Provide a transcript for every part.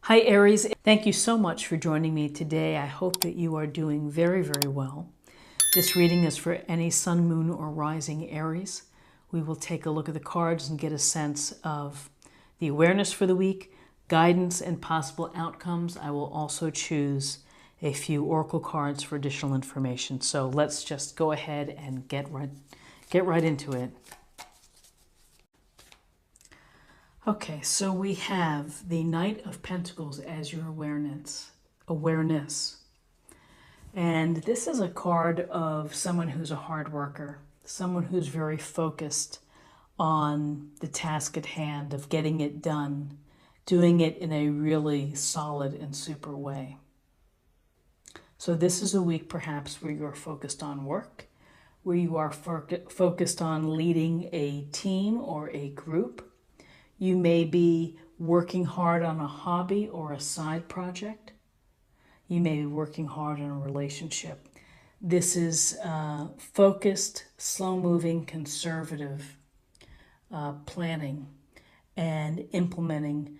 Hi Aries, thank you so much for joining me today. I hope that you are doing very, very well. This reading is for any sun, moon, or rising Aries. We will take a look at the cards and get a sense of the awareness for the week, guidance, and possible outcomes. I will also choose a few oracle cards for additional information. So let's just go ahead and get right into it. Okay, so we have the Knight of Pentacles as your awareness. And this is a card of someone who's a hard worker, someone who's very focused on the task at hand of getting it done, doing it in a really solid and super way. So this is a week perhaps where you're focused on work, where you are focused on leading a team or a group. You may be working hard on a hobby or a side project. You may be working hard on a relationship. This is focused, slow-moving, conservative planning and implementing,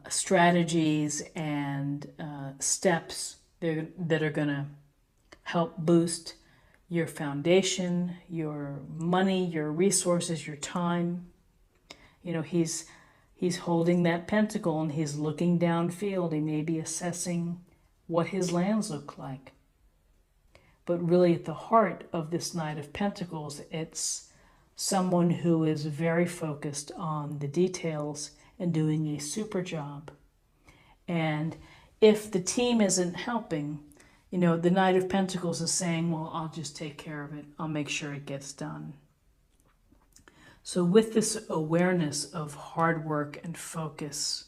strategies and steps that are going to help boost your foundation, your money, your resources, your time. He's holding that pentacle and he's looking downfield. He may be assessing what his lands look like. But really at the heart of this Knight of Pentacles, it's someone who is very focused on the details and doing a super job. And if the team isn't helping, the Knight of Pentacles is saying, well, I'll just take care of it. I'll make sure it gets done. So with this awareness of hard work and focus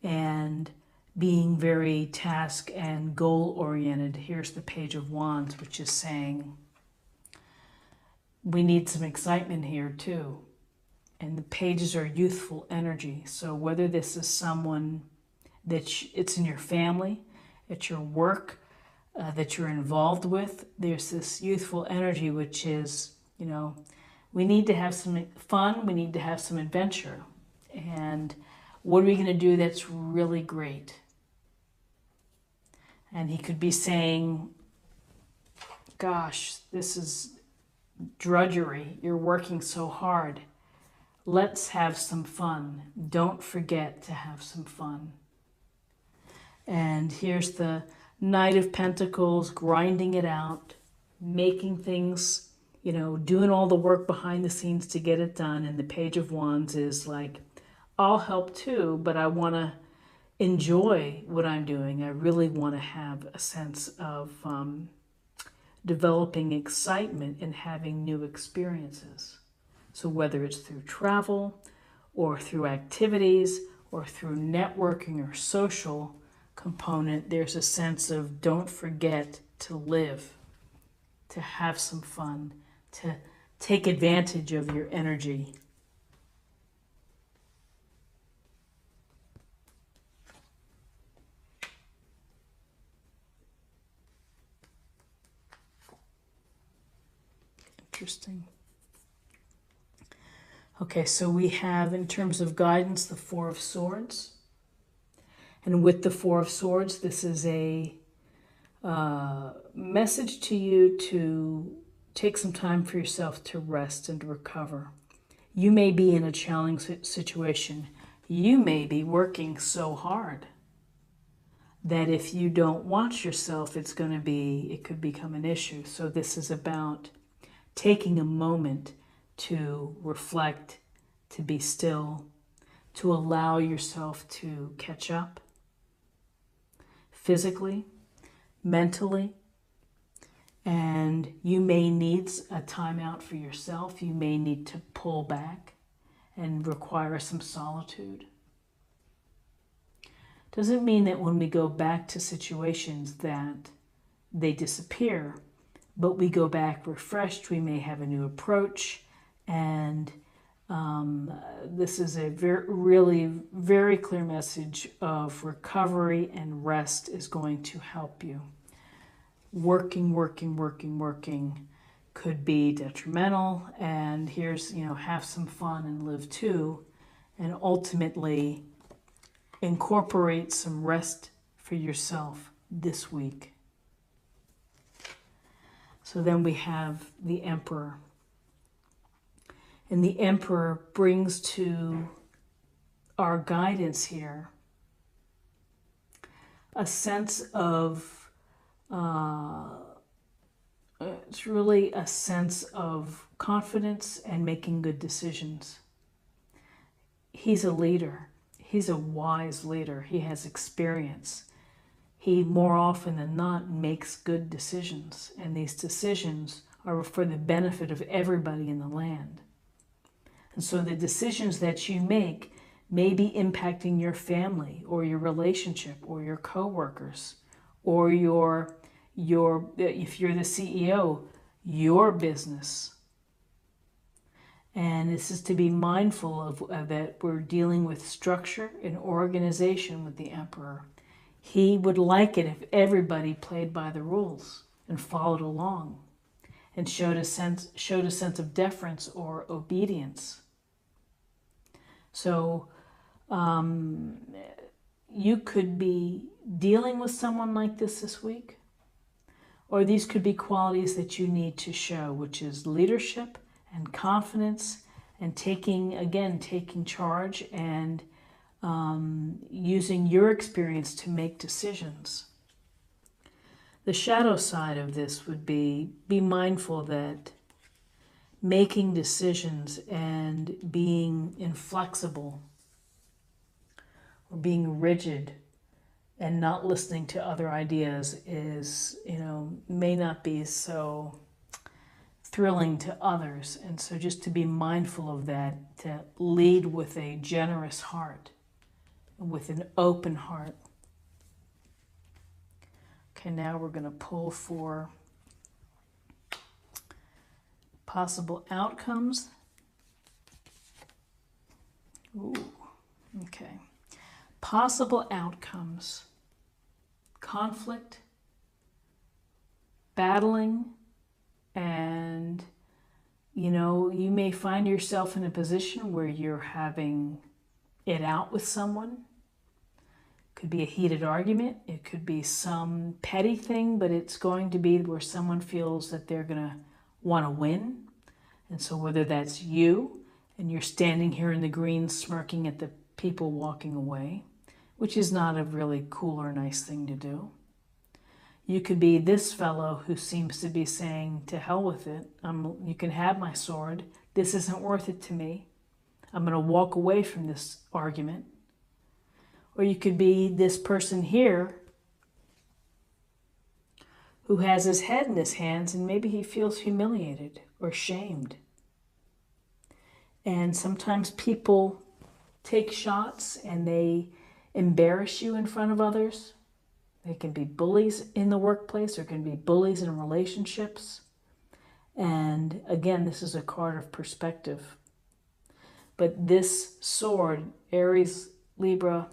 and being very task and goal oriented, here's the Page of Wands, which is saying we need some excitement here too. And the pages are youthful energy. So whether this is someone that it's in your family, at your work, that you're involved with, there's this youthful energy, which is, we need to have some fun. We need to have some adventure. And what are we going to do that's really great? And he could be saying, gosh, this is drudgery. You're working so hard. Let's have some fun. Don't forget to have some fun. And here's the Knight of Pentacles grinding it out, making things, doing all the work behind the scenes to get it done. And the Page of Wands is like, I'll help too, but I want to enjoy what I'm doing. I really want to have a sense of developing excitement and having new experiences. So whether it's through travel or through activities or through networking or social component, there's a sense of don't forget to live, to have some fun, to take advantage of your energy. Interesting. Okay, so we have, in terms of guidance, the Four of Swords. And with the Four of Swords, this is a message to you to take some time for yourself to rest and to recover. You may be in a challenging situation. You may be working so hard that if you don't watch yourself, it could become an issue. So this is about taking a moment to reflect, to be still, to allow yourself to catch up physically, mentally. And you may need a time out for yourself. You may need to pull back and require some solitude. Doesn't mean that when we go back to situations that they disappear, but we go back refreshed. We may have a new approach, and this is a really very clear message of recovery, and rest is going to help you. Working could be detrimental, and here's, have some fun and live too. And ultimately, incorporate some rest for yourself this week. So then we have the Emperor. And the Emperor brings to our guidance here a sense of, it's really a sense of confidence and making good decisions. He's a leader. He's a wise leader. He has experience. He more often than not makes good decisions, and these decisions are for the benefit of everybody in the land. And so the decisions that you make may be impacting your family or your relationship or your coworkers or your if you're the CEO, your business. And this is to be mindful of that we're dealing with structure and organization with the Emperor. He would like it if everybody played by the rules and followed along and showed a sense of deference or obedience. So you could be dealing with someone like this week, or these could be qualities that you need to show, which is leadership and confidence and taking charge and using your experience to make decisions. The shadow side of this would be mindful that making decisions and being inflexible or being rigid and not listening to other ideas is, may not be so thrilling to others. And so just to be mindful of that, to lead with a generous heart, with an open heart. Okay, now we're going to pull for possible outcomes. Ooh, okay. Possible outcomes. Conflict, battling, and you may find yourself in a position where you're having it out with someone. It could be a heated argument. It could be some petty thing, but it's going to be where someone feels that they're going to want to win. And so whether that's you and you're standing here in the green smirking at the people walking away, which is not a really cool or nice thing to do. You could be this fellow who seems to be saying, to hell with it. You can have my sword. This isn't worth it to me. I'm going to walk away from this argument. Or you could be this person here who has his head in his hands and maybe he feels humiliated or shamed. And sometimes people take shots and they embarrass you in front of others. They can be bullies in the workplace or can be bullies in relationships. And again, this is a card of perspective. But this sword, Aries, Libra,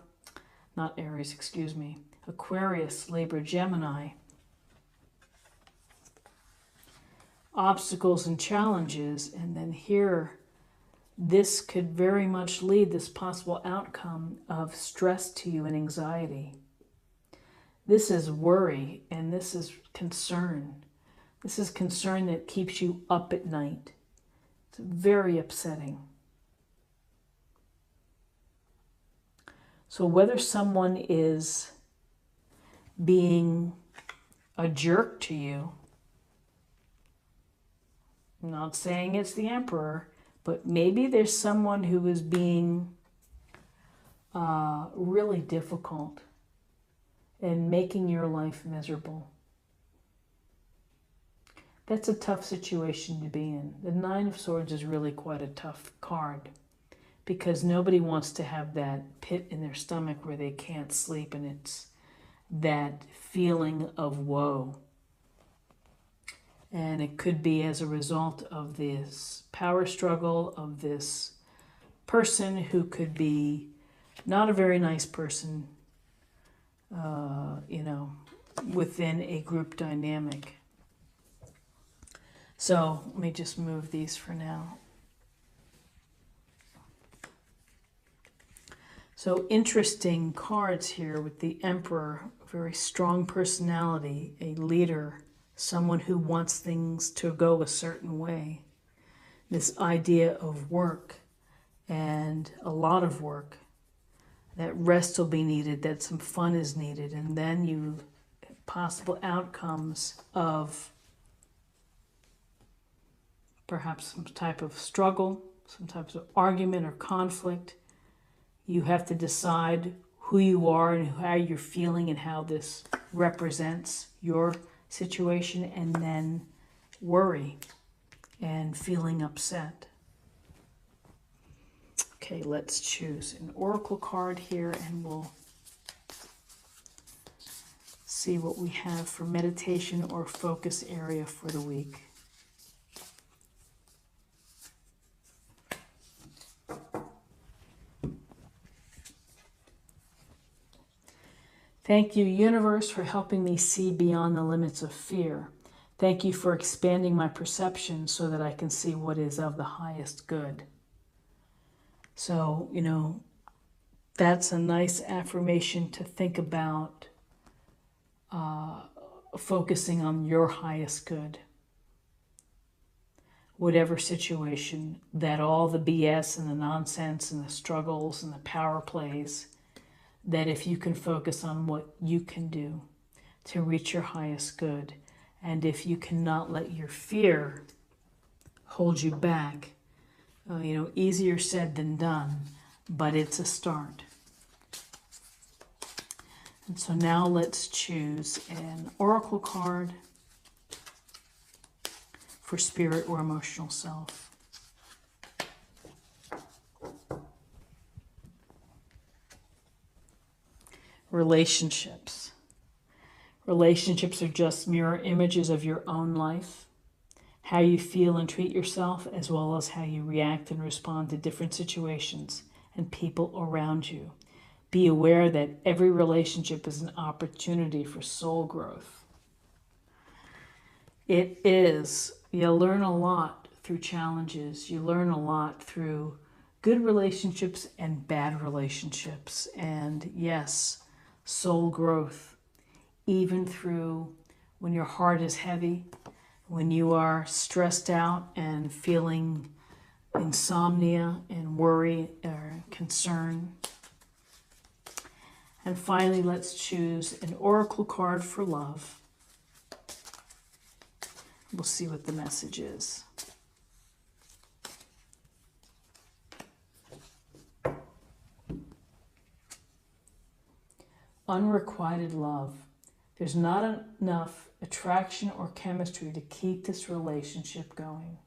not Aries, excuse me, Aquarius, Libra, Gemini, obstacles and challenges, and then here, this could very much lead this possible outcome of stress to you and anxiety. This is worry and this is concern. This is concern that keeps you up at night. It's very upsetting. So whether someone is being a jerk to you, I'm not saying it's the Emperor, but maybe there's someone who is being really difficult and making your life miserable. That's a tough situation to be in. The Nine of Swords is really quite a tough card because nobody wants to have that pit in their stomach where they can't sleep, and it's that feeling of woe. And it could be as a result of this power struggle of this person who could be not a very nice person, within a group dynamic. So let me just move these for now. So interesting cards here with the Emperor, very strong personality, a leader, someone who wants things to go a certain way. This idea of work and a lot of work, that rest will be needed, that some fun is needed, and then you possible outcomes of perhaps some type of struggle, some types of argument or conflict. You have to decide who you are and how you're feeling and how this represents your situation, and then worry and feeling upset. Okay, let's choose an oracle card here and we'll see what we have for meditation or focus area for the week. Thank you, universe, for helping me see beyond the limits of fear. Thank you for expanding my perception so that I can see what is of the highest good. So, that's a nice affirmation to think about, focusing on your highest good. Whatever situation, that all the BS and the nonsense and the struggles and the power plays, that if you can focus on what you can do to reach your highest good, and if you cannot let your fear hold you back, easier said than done, but it's a start. And so now let's choose an oracle card for spirit or emotional self. Relationships. Relationships are just mirror images of your own life, how you feel and treat yourself, as well as how you react and respond to different situations and people around you. Be aware that every relationship is an opportunity for soul growth. It is. You learn a lot through challenges. You learn a lot through good relationships and bad relationships. And yes, soul growth, even through when your heart is heavy, when you are stressed out and feeling insomnia and worry or concern. And finally, let's choose an oracle card for love. We'll see what the message is. Unrequited love. There's not enough attraction or chemistry to keep this relationship going.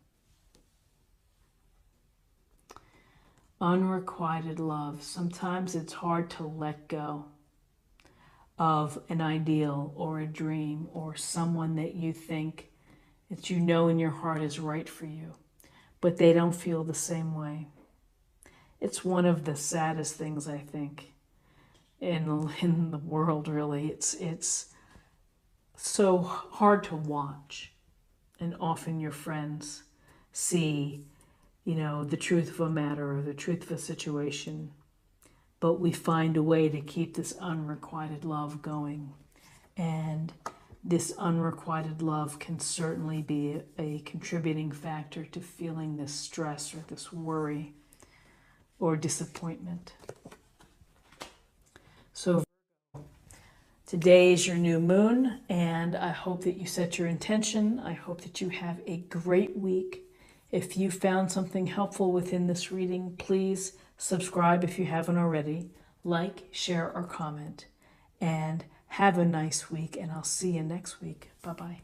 Unrequited love. Sometimes it's hard to let go of an ideal or a dream or someone that you think that you know in your heart is right for you, but they don't feel the same way. It's one of the saddest things, I think, in the world, really. It's so hard to watch, and often your friends see the truth of a matter or the truth of a situation, but we find a way to keep this unrequited love going. And this unrequited love can certainly be a contributing factor to feeling this stress or this worry or disappointment. So today is your new moon, and I hope that you set your intention. I hope that you have a great week. If you found something helpful within this reading, please subscribe if you haven't already. Like, share, or comment. And have a nice week, and I'll see you next week. Bye-bye.